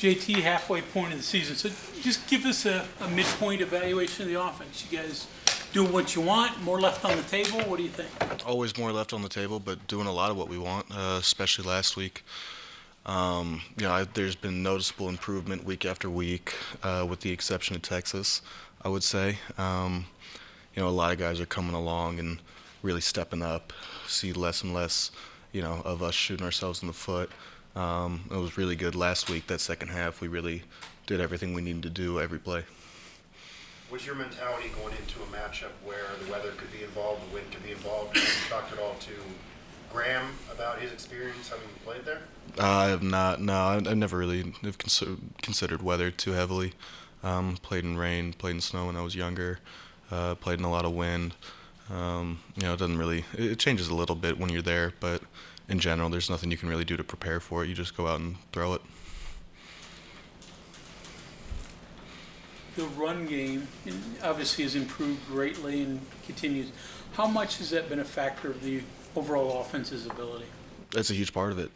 JT, halfway point of the season. So just give us a midpoint evaluation of the offense. You guys doing what you want? More left on the table? What do you think? Always more left on the table, but doing a lot of what we want, especially last week. There's been noticeable improvement week after week, with the exception of Texas, I would say. A lot of guys are coming along and really stepping up. See less and less, of us shooting ourselves in the foot. It was really good last week. That second half, we really did everything we needed to do every play. Was your mentality going into a matchup where the weather could be involved, the wind could be involved? Have you talked at all to Graham about his experience having played there? I have not. No, I never really have considered weather too heavily. Played in rain, played in snow when I was younger. Played in a lot of wind. It doesn't really. It changes a little bit when you're there, but in general, there's nothing you can really do to prepare for it. You just go out and throw it. The run game obviously has improved greatly and continues. How much has that been a factor of the overall offense's ability? That's a huge part of it.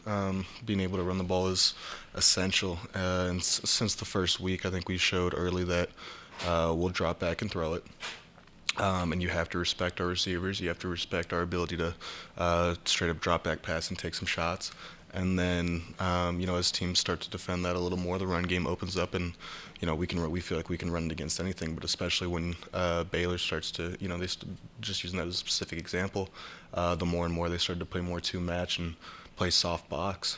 Being able to run the ball is essential. And since the first week, I think we showed early that we'll drop back and throw it. And you have to respect our receivers. You have to respect our ability to straight up drop back pass and take some shots. And then, as teams start to defend that a little more, the run game opens up, and we feel like we can run it against anything. But especially when Baylor starts to, just using that as a specific example, the more and more they started to play more two match and play soft box.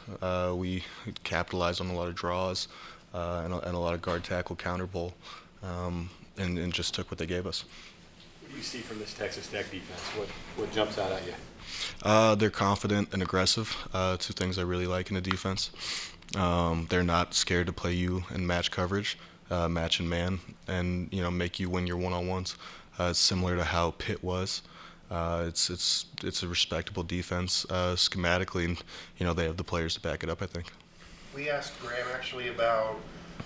We capitalized on a lot of draws and a lot of guard tackle counter bowl, and just took what they gave us. What do you see from this Texas Tech defense? What jumps out at you? They're confident and aggressive, two things I really like in a defense. They're not scared to play you in match coverage, match and man, and make you win your one-on-ones. It's similar to how Pitt was. It's a respectable defense schematically, and they have the players to back it up, I think. We asked Graham actually about,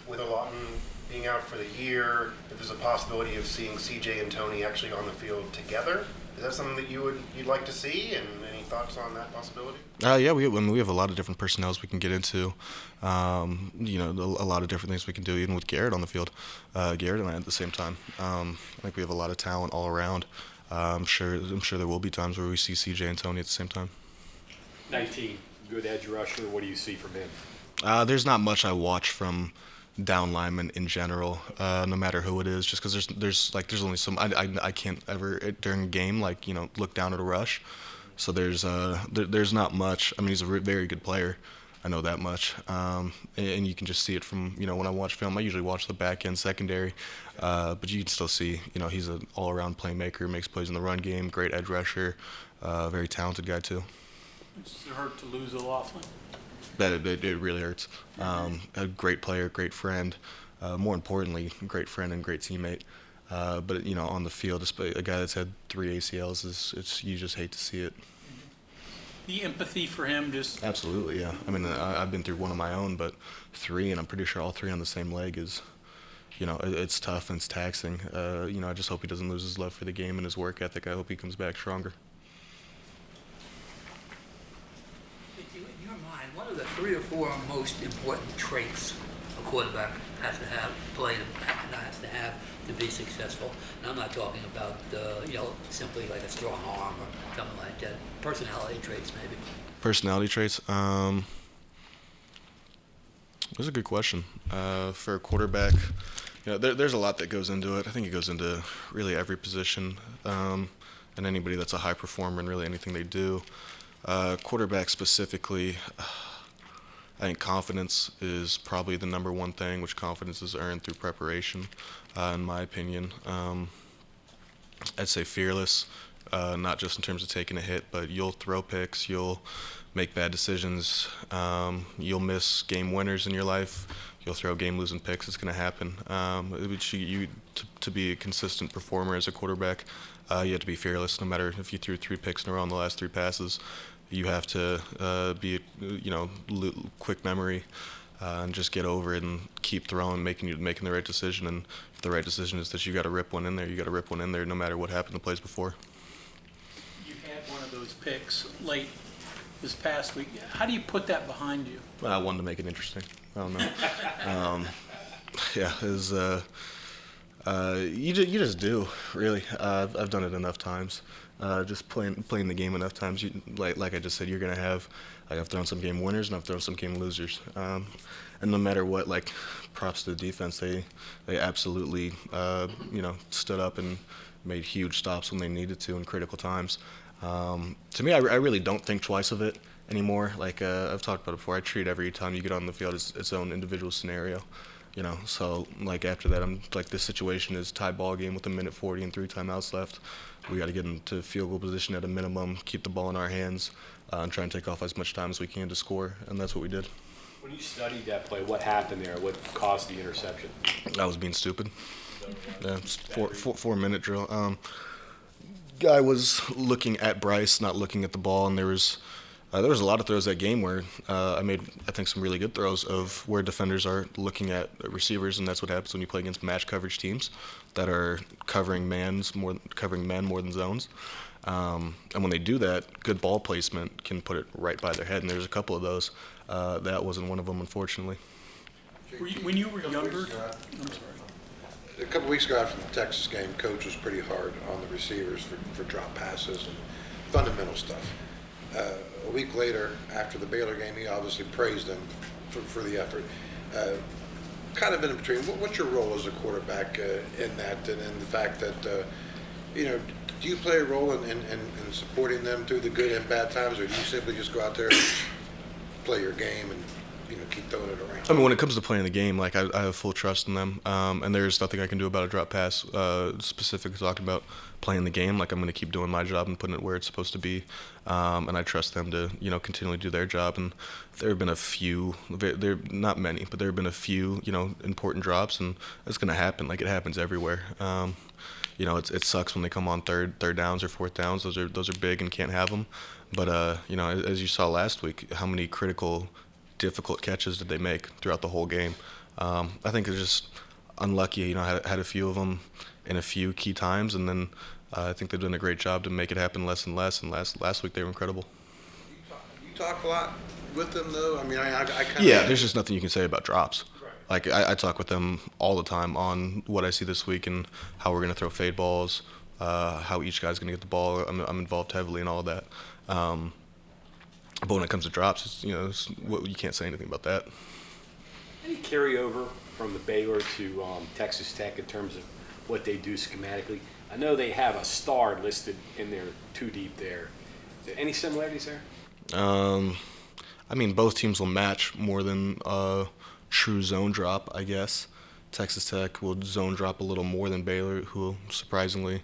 with Lawton being out for the year, if there's a possibility of seeing CJ and Tony actually on the field together. Is that something that you'd like to see, and any thoughts on that possibility? Yeah, we have a lot of different personnels we can get into. A lot of different things we can do, even with Garrett on the field. Garrett and I at the same time. I think we have a lot of talent all around. I'm sure there will be times where we see CJ and Tony at the same time. 19, good edge rusher. What do you see from him? There's not much I watch from down linemen in general, no matter who it is, just because there's only some. I can't ever during a game look down at a rush. So there's not much. I mean, he's a very good player. I know that much, and you can just see it from when I watch film. I usually watch the back end secondary, but you can still see he's an all-around playmaker, makes plays in the run game, great edge rusher, very talented guy too. Does it hurt to lose O'Laughlin? That it really hurts. A great player, great friend, more importantly, great friend and great teammate. But on the field, a guy that's had 3 ACLs you just hate to see it. The empathy for him, just absolutely, yeah. I mean, I've been through one of my own, but 3, and I'm pretty sure all 3 on the same leg is, it's tough and it's taxing. I just hope he doesn't lose his love for the game and his work ethic. I hope he comes back stronger. What are the 3 or 4 most important traits a quarterback has to have, has to have to be successful? And I'm not talking about, simply like a strong arm or something like that. Personality traits, maybe. Personality traits? That's a good question. For a quarterback, there's a lot that goes into it. I think it goes into really every position, and anybody that's a high performer in really anything they do. Quarterback specifically, I think confidence is probably the number one thing, which confidence is earned through preparation, in my opinion. I'd say fearless, not just in terms of taking a hit, but you'll throw picks, you'll make bad decisions, you'll miss game winners in your life, you'll throw game-losing picks. It's going to happen. To be a consistent performer as a quarterback, you have to be fearless. No matter if you threw 3 picks in a row on the last 3 passes, you have to be, quick memory, and just get over it and keep throwing, making the right decision. And if the right decision is that you got to rip one in there, you got to rip one in there, no matter what happened the plays before. You had one of those picks late this past week. How do you put that behind you? I wanted to make it interesting. I don't know. Yeah, it was, you just do, really. I've done it enough times. Just playing the game enough times. Like I just said, you're gonna have. Like I've thrown some game winners and I've thrown some game losers. And no matter what, like props to the defense, they absolutely stood up and made huge stops when they needed to in critical times. To me, I really don't think twice of it anymore. Like I've talked about it before, I treat every time you get on the field as its own individual scenario. So like after that, I'm like, this situation is tie ball game with 1:40 and 3 timeouts left. We got to get into field goal position at a minimum, keep the ball in our hands, and try and take off as much time as we can to score, and that's what we did. When you studied that play, what happened there? What caused the interception? I was being stupid. Yeah, it's 4-minute drill. Guy was looking at Bryce, not looking at the ball, and there was a lot of throws that game where I made, I think, some really good throws of where defenders are looking at receivers, and that's what happens when you play against match coverage teams that are covering man more than zones. And when they do that, good ball placement can put it right by their head, and there's a couple of those. That wasn't one of them, unfortunately. When you were younger, I'm sorry. A couple weeks ago after the Texas game, Coach was pretty hard on the receivers for drop passes and fundamental stuff. A week later, after the Baylor game, he obviously praised them for the effort. Kind of in between, what's your role as a quarterback in that, and in the fact that, do you play a role in supporting them through the good and bad times, or do you simply just go out there and play your game and keep throwing it around? I mean, when it comes to playing the game, like I have full trust in them, and there's nothing I can do about a drop pass. Specifically talking about playing the game, like I'm going to keep doing my job and putting it where it's supposed to be, and I trust them to continually do their job. And there have been a few, there not many, but there have been a few important drops, and it's going to happen. Like it happens everywhere. It sucks when they come on third downs or fourth downs. Those are big and can't have them. But as you saw last week, how many critical, difficult catches did they make throughout the whole game? I think they're just unlucky. Had a few of them in a few key times, and then I think they've done a great job to make it happen less and less. And last week they were incredible. You talk a lot with them, though. I mean, I kind of. Yeah, there's just nothing you can say about drops. Like I talk with them all the time on what I see this week and how we're gonna throw fade balls, how each guy's gonna get the ball. I'm involved heavily in all of that. But when it comes to drops, you can't say anything about that. Any carryover from the Baylor to Texas Tech in terms of what they do schematically? I know they have a star listed in their 2 deep there. Is there any similarities there? I mean, both teams will match more than true zone drop, I guess. Texas Tech will zone drop a little more than Baylor, who surprisingly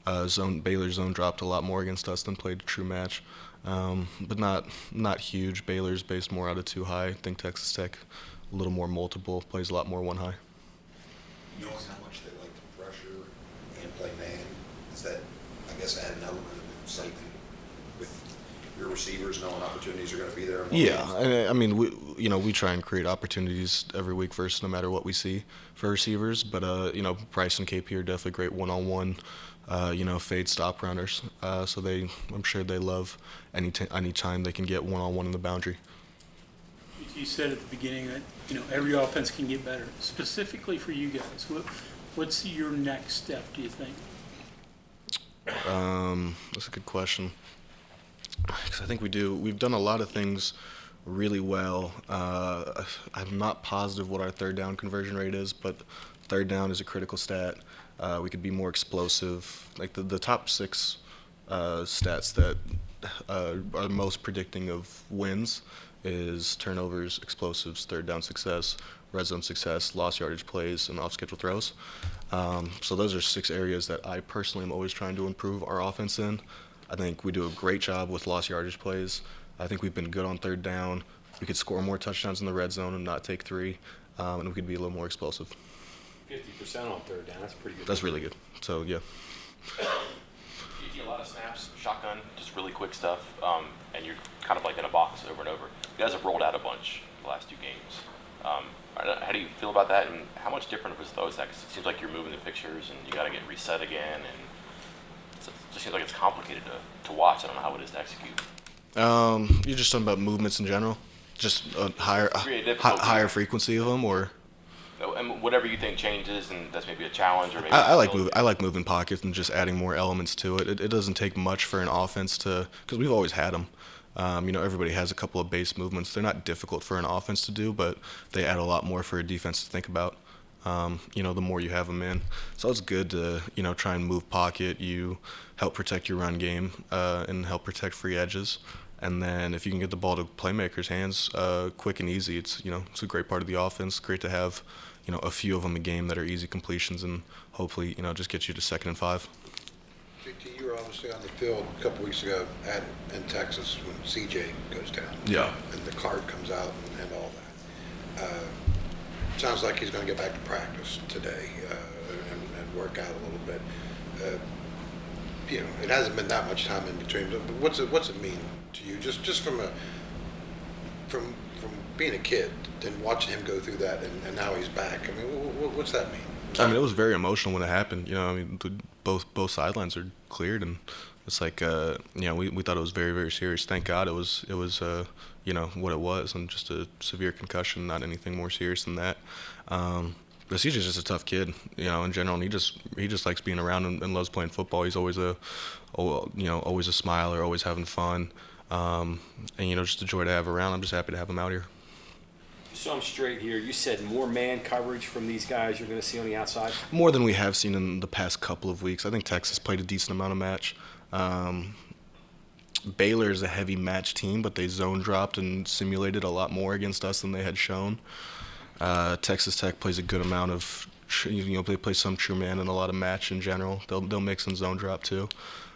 Baylor zone dropped a lot more against us than played a true match. But not huge. Baylor's based more out of 2 high. I think Texas Tech a little more multiple, plays a lot more 1 high. Knowing how much they like to pressure and play man, does that, I guess, add an element of excitement with your receivers knowing opportunities are going to be there? Yeah, and I mean, we try and create opportunities every week first, no matter what we see for receivers. But Price and KP are definitely great one-on-one, fade stop runners. So I'm sure they love any time they can get one-on-one in the boundary. You said at the beginning that every offense can get better. Specifically for you guys, what's your next step? Do you think? That's a good question. Because I think we've done a lot of things really well. I'm not positive what our third down conversion rate is, but third down is a critical stat. We could be more explosive. Like the top 6 stats that are most predicting of wins is turnovers, explosives, third down success, red zone success, lost yardage plays, and off-schedule throws. So those are 6 areas that I personally am always trying to improve our offense in. I think we do a great job with lost yardage plays. I think we've been good on third down. We could score more touchdowns in the red zone and not take 3, and we could be a little more explosive. 50% on third down, that's pretty good. That's really good. So, yeah. You get a lot of snaps, shotgun, just really quick stuff, and you're kind of like in a box over and over. You guys have rolled out a bunch the last 2 games. How do you feel about that, and how much different was those? Because it seems like you're moving the pictures, and you got to get reset again, and it just seems like it's complicated to watch. I don't know how it is to execute. You're just talking about movements in general, just a Really difficult. higher frequency of them, or And whatever you think changes, and that's maybe a challenge, or maybe I like moving pockets and just adding more elements to it. It doesn't take much for an offense to, because we've always had them. Everybody has a couple of base movements. They're not difficult for an offense to do, but they add a lot more for a defense to think about. The more you have them in. So it's good to, try and move pocket. You help protect your run game and help protect free edges. And then if you can get the ball to playmakers' hands quick and easy, it's a great part of the offense. Great to have, a few of them a game that are easy completions and hopefully, just get you to 2nd and 5. JT, you were obviously on the field a couple weeks ago in Texas when CJ goes down. Yeah. And the card comes out and all that. Sounds like he's going to get back to practice today and work out a little bit. It hasn't been that much time in between. But what's it mean to you? Just from being a kid and watching him go through that, and now he's back. I mean, what's that mean? It was very emotional when it happened. Both sidelines are cleared, and it's like, we thought it was very, very serious. Thank God it was what it was, and just a severe concussion, not anything more serious than that. But CJ's just a tough kid, in general, and he just likes being around and loves playing football. He's always always a smiler, always having fun, and just a joy to have around. I'm just happy to have him out here. So I'm straight here. You said more man coverage from these guys you're going to see on the outside? More than we have seen in the past couple of weeks. I think Texas played a decent amount of match. Baylor is a heavy match team, but they zone dropped and simulated a lot more against us than they had shown. Texas Tech plays a good amount of, they play some true man and a lot of match in general. They'll make some zone drop too,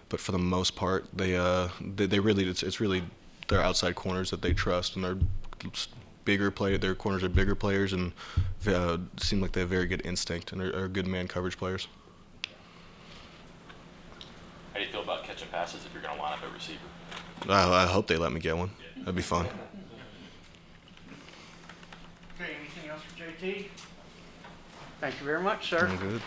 but for the most part, they really it's really their outside corners that they trust, and they're bigger player. Their corners are bigger players, and seem like they have very good instinct and are good man coverage players. How do you feel about catching passes if you're going to line up a receiver? I hope they let me get one. That'd be fun. Okay, anything else for JT? Thank you very much, sir. Good.